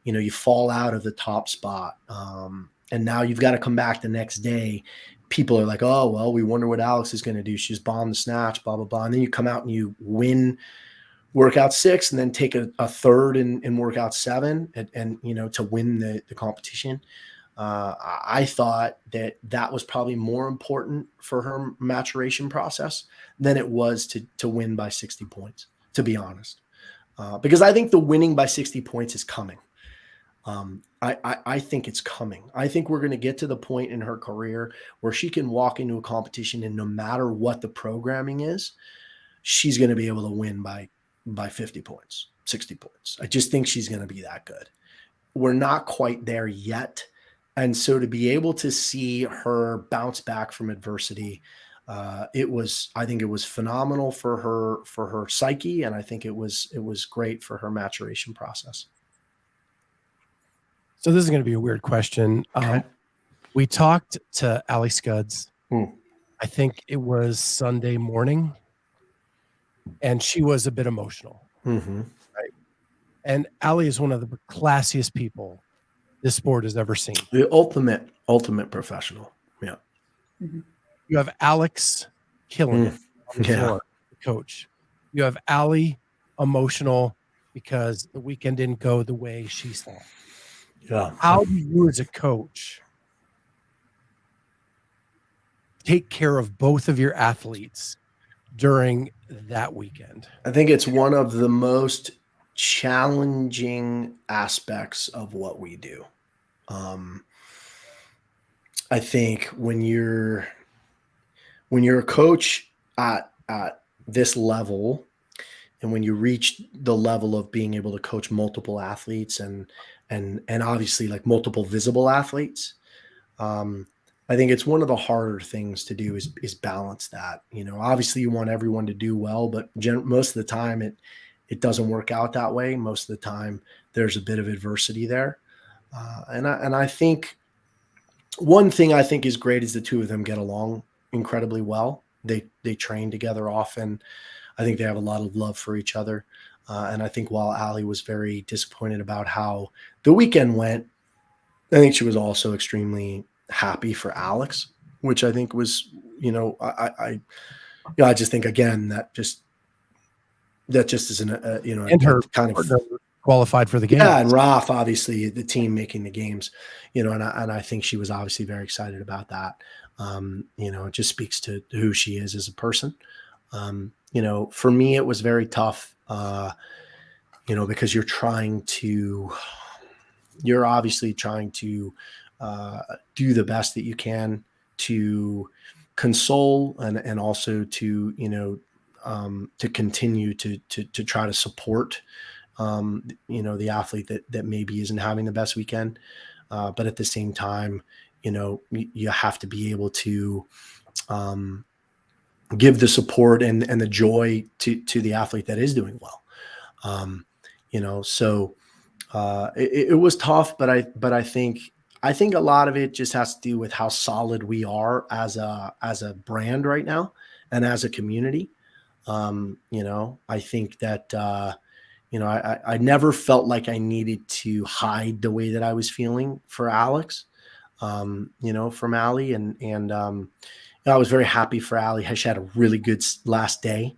you fall out of the top spot. And now you've got to come back the next day. People are like, oh, well, we wonder what Alex is going to do. She's bombed the snatch, blah, blah, blah. And then you come out and you win workout 6, and then take a third in workout 7, and to win the competition. I thought that was probably more important for her maturation process than it was to win by 60 points, to be honest. Because I think the winning by 60 points is coming. I think it's coming. I think we're going to get to the point in her career where she can walk into a competition, and no matter what the programming is, she's going to be able to win by 50 points, 60 points. I just think she's going to be that good. We're not quite there yet. And so to be able to see her bounce back from adversity, I think it was phenomenal for her psyche. And I think it was great for her maturation process. So this is going to be a weird question. We talked to Ali Scuds. I think it was Sunday morning, and she was a bit emotional. Mm-hmm. Right. And Ali is one of the classiest people this sport has ever seen. The ultimate professional. Yeah. Mm-hmm. You have Alex killing it on the floor, the coach. You have Ali emotional because the weekend didn't go the way she thought. Yeah. How do you, as a coach, take care of both of your athletes during that weekend? I think it's one of the most challenging aspects of what we do. Um, I think when you're a coach at this level, and when you reach the level of being able to coach multiple athletes and obviously like multiple visible athletes, um, I think it's one of the harder things to do is balance that. Obviously you want everyone to do well, but most of the time it doesn't work out that way. Most of the time there's a bit of adversity there, and I think one thing I think is great is the two of them get along incredibly well. They train together often. I think they have a lot of love for each other. And I think while Allie was very disappointed about how the weekend went, I think she was also extremely happy for Alex, which I think was, I just think again that just isn't And her kind partner of. qualified for the game. Yeah, and Raf, obviously, the team making the games, and I think she was obviously very excited about that. It just speaks to who she is as a person. For me, it was very tough, because you're obviously trying to do the best that you can to console and also to, to continue to try to support the athlete that maybe isn't having the best weekend. But at the same time, you have to be able to give the support and the joy to the athlete that is doing well. So it was tough, but I think a lot of it just has to do with how solid we are as a brand right now and as a community. I think that, I never felt like I needed to hide the way that I was feeling for Alex, from Allie. I was very happy for Allie. She had a really good last day.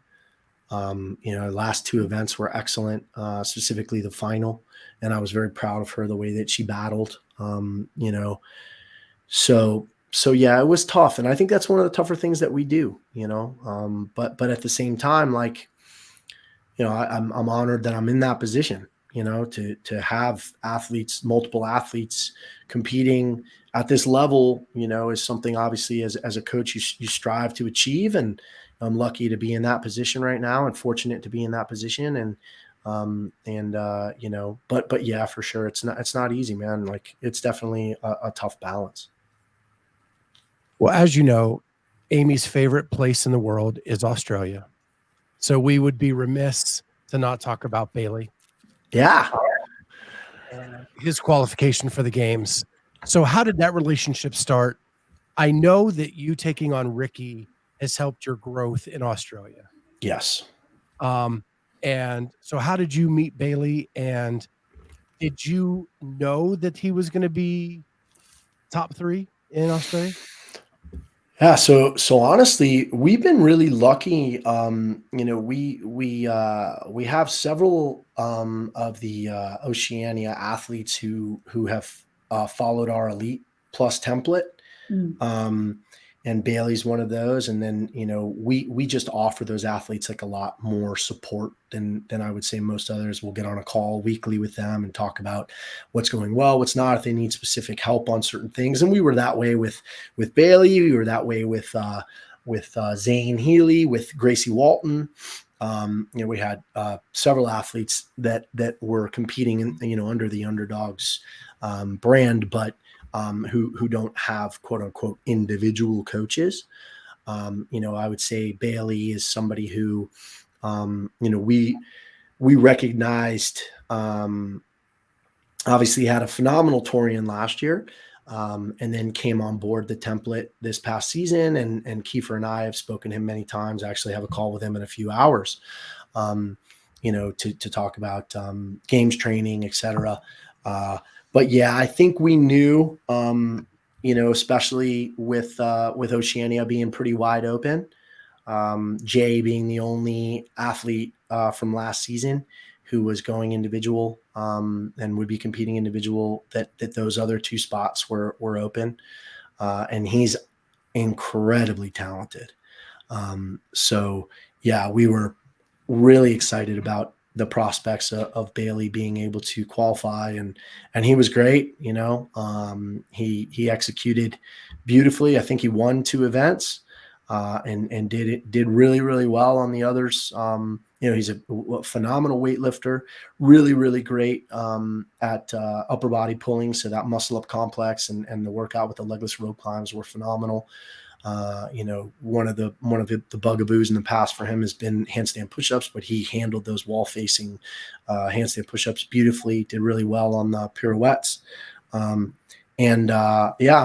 Last two events were excellent, specifically the final. And I was very proud of her, the way that she battled, So yeah, it was tough. And I think that's one of the tougher things that we do, but at the same time, like, I'm honored that I'm in that position, to have multiple athletes competing at this level, is something obviously as a coach, you strive to achieve. And I'm lucky to be in that position right now and fortunate to be in that position. But yeah, for sure. It's not easy, man. Like, it's definitely a tough balance. Well, as you know, Amy's favorite place in the world is Australia. So we would be remiss to not talk about Bayle. Yeah. And his qualification for the games. So how did that relationship start? I know that you taking on Ricky has helped your growth in Australia. Yes. And so how did you meet Bayle, and did you know that he was going to be top 3 in Australia? Yeah, so honestly, we've been really lucky. We have several of the Oceania athletes who have followed our Elite Plus template. And Bailey's one of those. And then, we just offer those athletes like a lot more support than I would say most others. We'll get on a call weekly with them and talk about what's going well, what's not, if they need specific help on certain things. And we were that way with Bayle. We were that way with Zane Healy, with Gracie Walton. We had several athletes that were competing in, under the Underdogs brand, but who don't have quote unquote individual coaches. I would say Bayle is somebody who, we recognized, obviously had a phenomenal Torian last year, and then came on board the template this past season. And Kiefer and I have spoken to him many times. I actually have a call with him in a few hours, to talk about games training, etc. But yeah, I think we knew, especially with Oceania being pretty wide open, Jay being the only athlete from last season who was going individual and would be competing individual, that those other two spots were open. And he's incredibly talented. So yeah, we were really excited about the prospects of Bayle being able to qualify, and he was great. He executed beautifully. I think he won 2 events, and did really, really well on the others. He's a phenomenal weightlifter, really, really great at upper body pulling. So that muscle up complex and the workout with the legless rope climbs were phenomenal. One of the bugaboos in the past for him has been handstand push-ups, but he handled those wall-facing handstand push-ups beautifully. Did really well on the pirouettes, I'm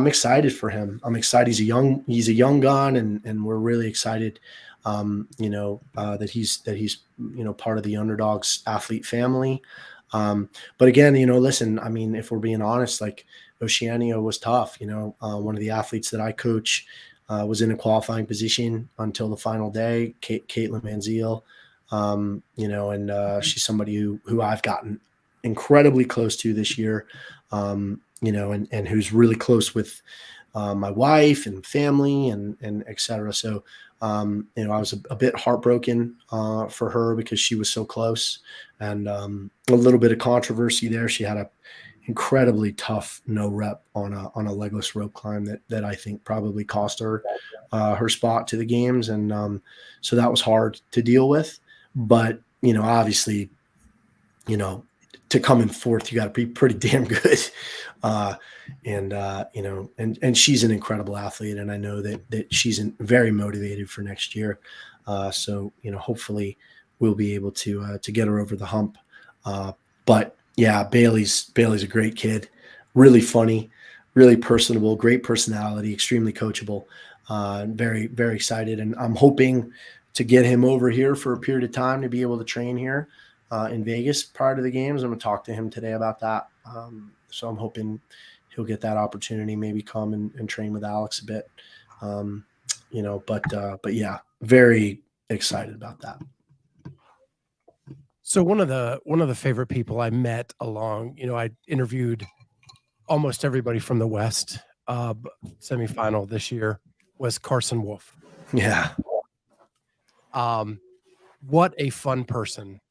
excited for him. I'm excited. He's a young gun, and we're really excited. That he's part of the Underdogs athlete family. But again, listen, I mean, if we're being honest, like Oceania was tough. One of the athletes that I coach was in a qualifying position until the final day, Caitlin Manziel. She's somebody who I've gotten incredibly close to this year, and who's really close with my wife and family and et cetera. So, I was a bit heartbroken for her because she was so close, and a little bit of controversy there. She had a incredibly tough no rep on a legless rope climb that I think probably cost her her spot to the games. And so that was hard to deal with, but obviously, to come in fourth, you got to be pretty damn good. And she's an incredible athlete, and I know that she's very motivated for next year. So hopefully we'll be able to get her over the hump. But yeah, Bailey's a great kid, really funny, really personable, great personality, extremely coachable. Very, very excited. And I'm hoping to get him over here for a period of time to be able to train here in Vegas prior to the games. I'm going to talk to him today about that. So I'm hoping he'll get that opportunity, maybe come and train with Alex a bit. But yeah, very excited about that. So one of the favorite people I met along, I interviewed almost everybody from the West semifinal this year was Carson Wolf. Yeah. What a fun person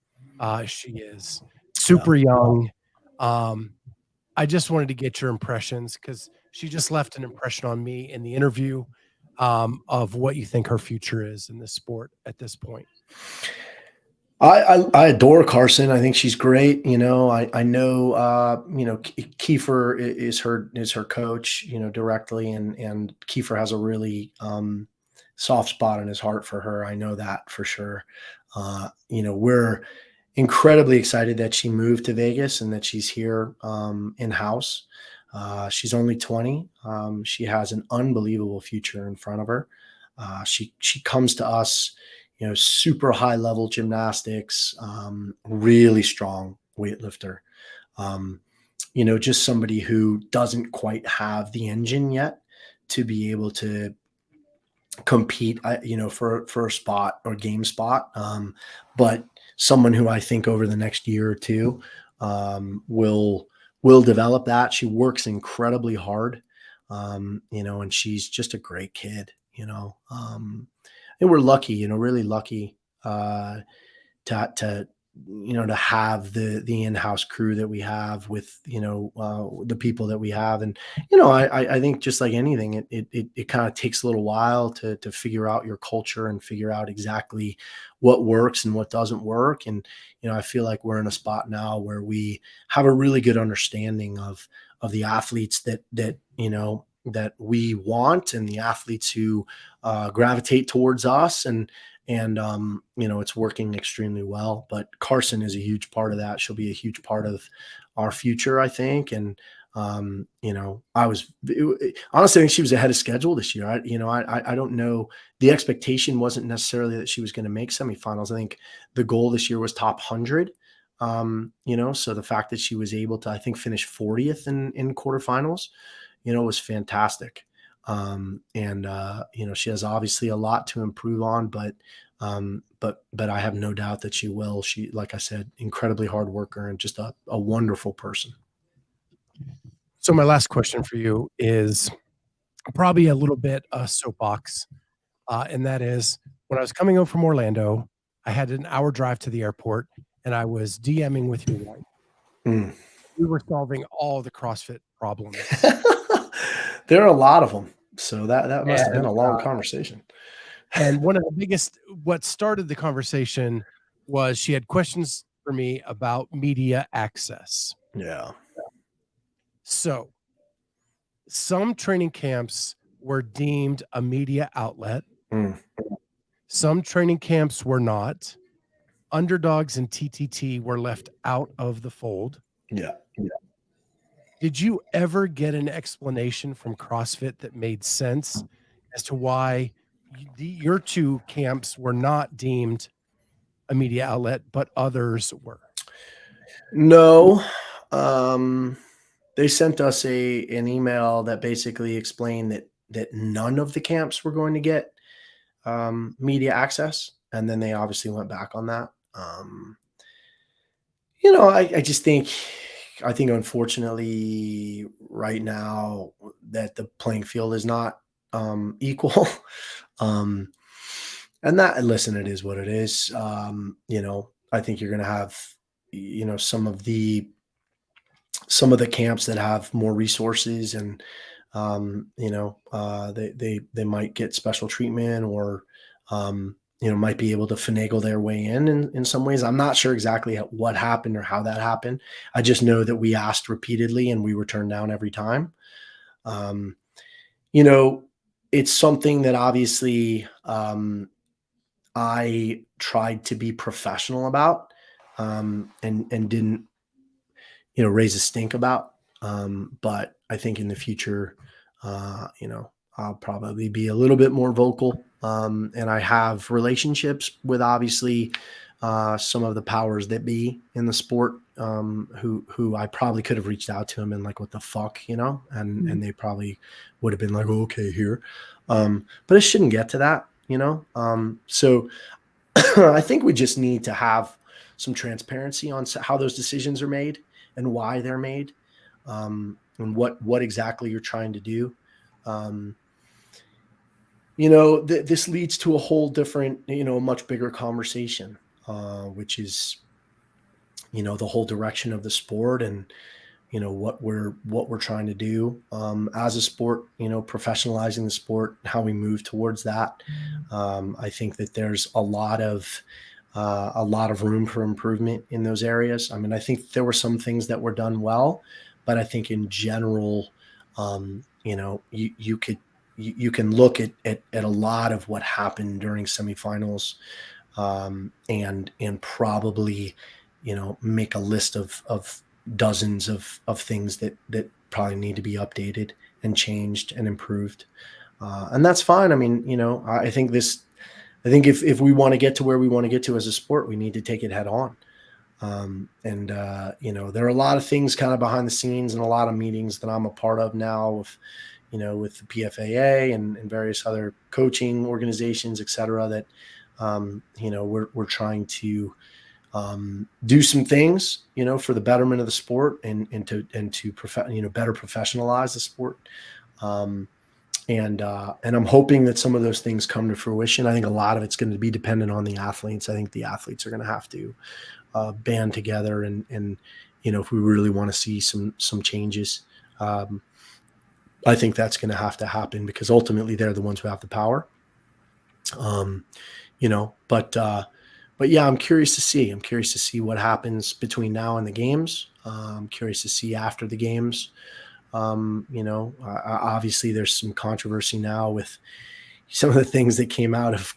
she is. Super young. I just wanted to get your impressions because she just left an impression on me in the interview of what you think her future is in this sport at this point. I adore Carson. I think she's great. I know, Kiefer is her coach, directly. And Kiefer has a really soft spot in his heart for her. I know that for sure. We're incredibly excited that she moved to Vegas and that she's here in-house. She's only 20. She has an unbelievable future in front of her. She comes to us, super high level gymnastics, really strong weightlifter. Just somebody who doesn't quite have the engine yet to be able to compete, for a spot or game spot. But someone who I think over the next year or two will develop that. She works incredibly hard, and she's just a great kid, and we're lucky, really lucky to have the in-house crew that we have with, the people that we have. And, I think just like anything, it kind of takes a little while to figure out your culture and figure out exactly what works and what doesn't work. And, I feel like we're in a spot now where we have a really good understanding of the athletes that we want and the athletes who gravitate towards us. And it's working extremely well. But Carson is a huge part of that. She'll be a huge part of our future, I think. And, honestly, I think she was ahead of schedule this year. I don't know. The expectation wasn't necessarily that she was going to make semifinals. I think the goal this year was top 100. So the fact that she was able to, I think, finish 40th in quarterfinals, was fantastic. She has obviously a lot to improve on, but I have no doubt that she will. She, like I said, incredibly hard worker and just a wonderful person. So my last question for you is, probably a little bit soapbox, and that is when I was coming home from Orlando, I had an hour drive to the airport, and I was DMing with your wife. Mm. We were solving all the CrossFit problems. There are a lot of them. So that must have been And, a long conversation. and one of the biggest, what started the conversation was she had questions for me about media access. Yeah. So some training camps were deemed a media outlet. Mm. Some training camps were not. Underdogs and TTT were left out of the fold. Yeah. Did you ever get an explanation from CrossFit that made sense as to why your two camps were not deemed a media outlet, but others were? No. They sent us an email that basically explained that none of the camps were going to get media access, and then they obviously went back on that. I just think unfortunately right now that the playing field is not equal. um, and that, listen, it is what it is. I think you're going to have, some of the camps that have more resources and, they might get special treatment or, might be able to finagle their way in some ways. I'm not sure exactly what happened or how that happened. I just know that we asked repeatedly and we were turned down every time. Um, it's something that obviously I tried to be professional about and didn't, raise a stink about. But I think in the future, I'll probably be a little bit more vocal. And I have relationships with obviously some of the powers that be in the sport, who I probably could have reached out to them and like, what the fuck, and they probably would have been like, oh, okay, here. But it shouldn't get to that, so I think we just need to have some transparency on how those decisions are made and why they're made, and what exactly you're trying to do. This leads to a whole different, much bigger conversation, which is, the whole direction of the sport and, what we're trying to do as a sport, professionalizing the sport, how we move towards that. I think that there's a lot of room for improvement in those areas. I mean, I think there were some things that were done well, but I think in general, you can look at a lot of what happened during semifinals, and probably, make a list of dozens of things that probably need to be updated and changed and improved. And that's fine. I mean, I think if we want to get to where we want to get to as a sport, we need to take it head on. There are a lot of things kind of behind the scenes and a lot of meetings that I'm a part of now with the PFAA and various other coaching organizations, et cetera, that, we're trying to do some things, for the betterment of the sport and to better professionalize the sport. And I'm hoping that some of those things come to fruition. I think a lot of it's going to be dependent on the athletes. I think the athletes are going to have to band together and if we really want to see some changes, I think that's going to have to happen because ultimately they're the ones who have the power. But yeah, I'm curious to see what happens between now and the games. I'm curious to see after the games. Obviously there's some controversy now with some of the things that came out of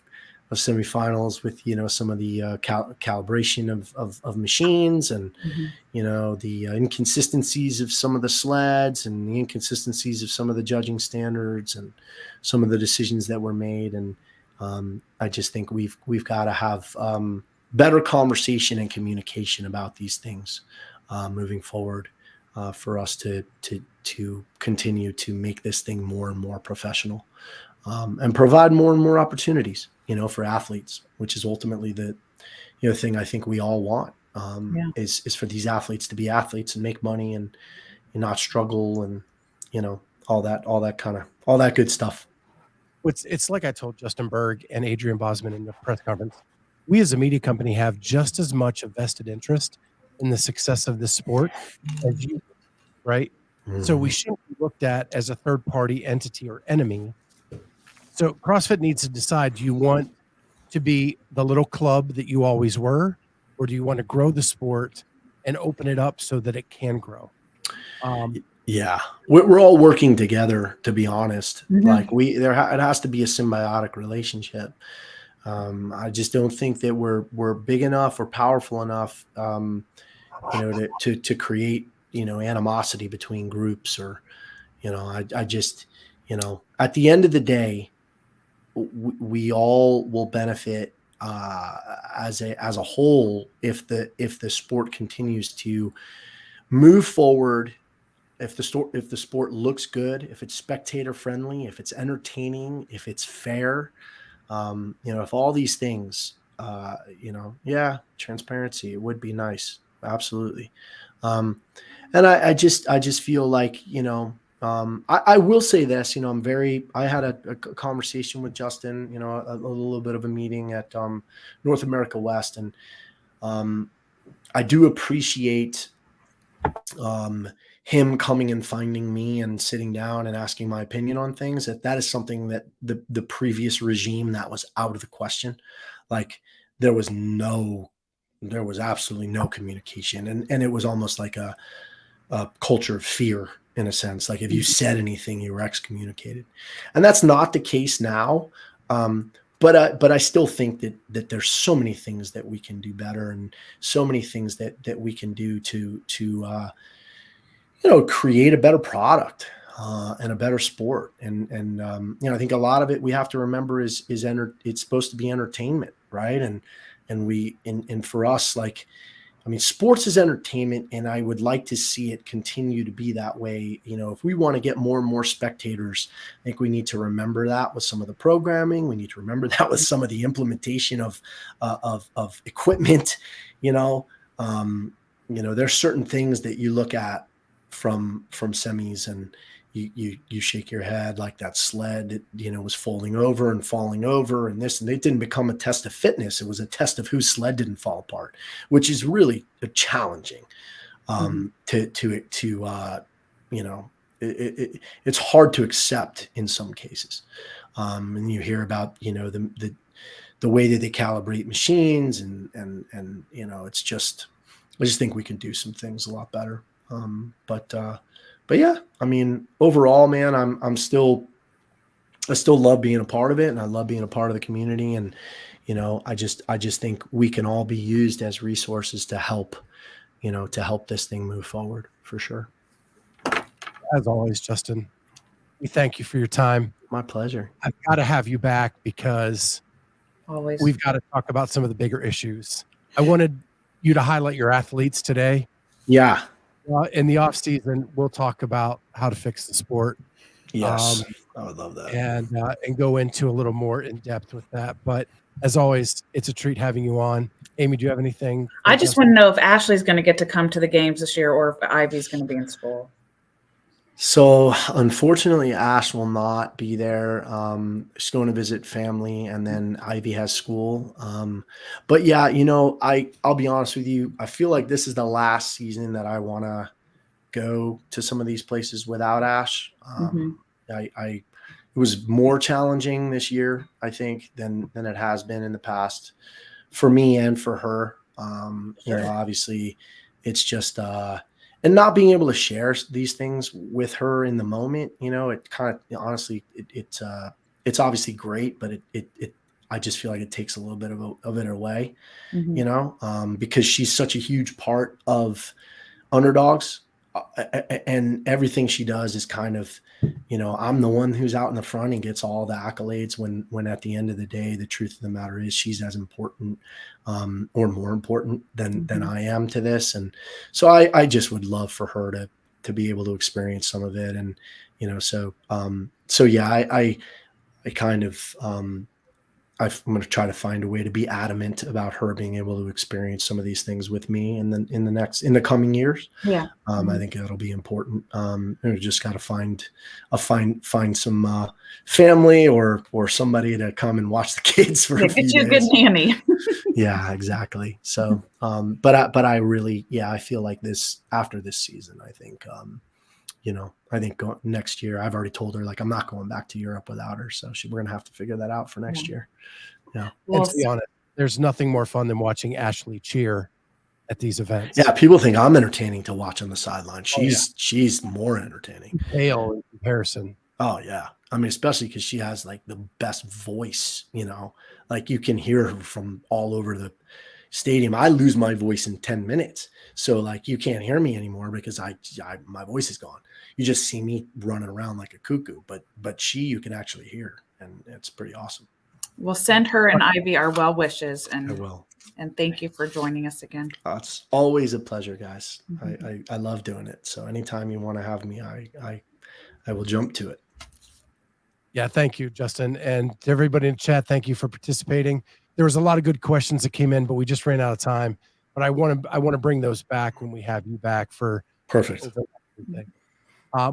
semifinals with, some of the calibration of machines and, the inconsistencies of some of the sleds and the inconsistencies of some of the judging standards and some of the decisions that were made. And I just think we've got to have better conversation and communication about these things moving forward for us to continue to make this thing more and more professional and provide more and more opportunities, for athletes, which is ultimately the thing I think we all want, is for these athletes to be athletes and make money and not struggle and all that good stuff. It's like I told Justin Berg and Adrian Bosman in the press conference. We as a media company have just as much a vested interest in the success of this sport as you, right? So we shouldn't be looked at as a third-party entity or enemy. So CrossFit needs to decide, do you want to be the little club that you always were, or do you want to grow the sport and open it up so that it can grow? Yeah, we're all working together, to be honest. Mhm. Like it has to be a symbiotic relationship. I just don't think that we're big enough or powerful enough, to create, animosity between groups, or, I just, at the end of the day, we all will benefit as a whole if the sport continues to move forward. If the sport looks good, if it's spectator friendly, if it's entertaining, if it's fair, if all these things, transparency, it would be nice, absolutely. And I just feel like, I will say this, I had a conversation with Justin, a little bit of a meeting at North America West, and I do appreciate him coming and finding me and sitting down and asking my opinion on things. That is something that the previous regime, that was out of the question. Like there was absolutely no communication, and it was almost like a culture of fear, in a sense. Like if you said anything, you were excommunicated, and that's not the case now. But I still think that there's so many things that we can do better, and so many things that we can do to create a better product and a better sport. And I think a lot of it, we have to remember, it's supposed to be entertainment, right? And for us, like, I mean, sports is entertainment, and I would like to see it continue to be that way. If we want to get more and more spectators, I think we need to remember that with some of the programming. We need to remember that with some of the implementation of equipment. There's certain things that you look at from semis, and you shake your head, like that sled, was falling over and falling over, and this, and it didn't become a test of fitness. It was a test of whose sled didn't fall apart, which is really challenging. It's hard to accept in some cases. And you hear about, the way that they calibrate machines, and it's just, I just think we can do some things a lot better. But yeah, I mean, overall, man, I still love being a part of it, and I love being a part of the community. And, I just think we can all be used as resources to help this thing move forward, for sure. As always, Justin, we thank you for your time. My pleasure. I've got to have you back because Always. we've got to talk about some of the bigger issues. I wanted you to highlight your athletes today. Yeah. In the off season, we'll talk about how to fix the sport. Yes, I would love that. And go into a little more in depth with that. But as always, it's a treat having you on. Amy, do you have anything? I just want to know if Ashley's going to get to come to the games this year, or if Ivy's going to be in school. So unfortunately, Ash will not be there. She's going to visit family, and then Ivy has school. But yeah, I'll be honest with you. I feel like this is the last season that I want to go to some of these places without Ash. It was more challenging this year, I think, than it has been in the past for me and for her. Sure. Obviously it's just, and not being able to share these things with her in the moment, it kind of, honestly, it's obviously great, but I just feel like it takes a little bit of it away, because she's such a huge part of Underdogs, and everything she does is kind of, I'm the one who's out in the front and gets all the accolades, when at the end of the day, the truth of the matter is she's as important, or more important than I am to this. And so I just would love for her to be able to experience some of it. And, so yeah, I kind of, I'm going to try to find a way to be adamant about her being able to experience some of these things with me in the coming years. Yeah. I think that'll be important. We just got to find some family or somebody to come and watch the kids for a few Get you a good days. nanny. Yeah, exactly. So, but I really, I feel like after this season, I think, next year, I've already told her, like, I'm not going back to Europe without her. So we're going to have to figure that out for next year. Yeah. And to be honest, there's nothing more fun than watching Ashley cheer at these events. Yeah. People think I'm entertaining to watch on the sideline. She's more entertaining. Bayle in comparison. Oh yeah. I mean, especially because she has like the best voice, like you can hear her from all over the stadium. I lose my voice in 10 minutes. So like you can't hear me anymore because my voice is gone. You just see me running around like a cuckoo, but you can actually hear, and it's pretty awesome. We'll send her and Ivy our well wishes, and I will. And thank you for joining us again. It's always a pleasure, guys. Mm-hmm. I love doing it. So anytime you want to have me, I will jump to it. Yeah, thank you, Justin. And to everybody in chat, thank you for participating. There was a lot of good questions that came in, but we just ran out of time. But I want to bring those back when we have you back for perfect.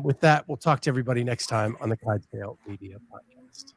With that, we'll talk to everybody next time on the Clydesdale Media Podcast.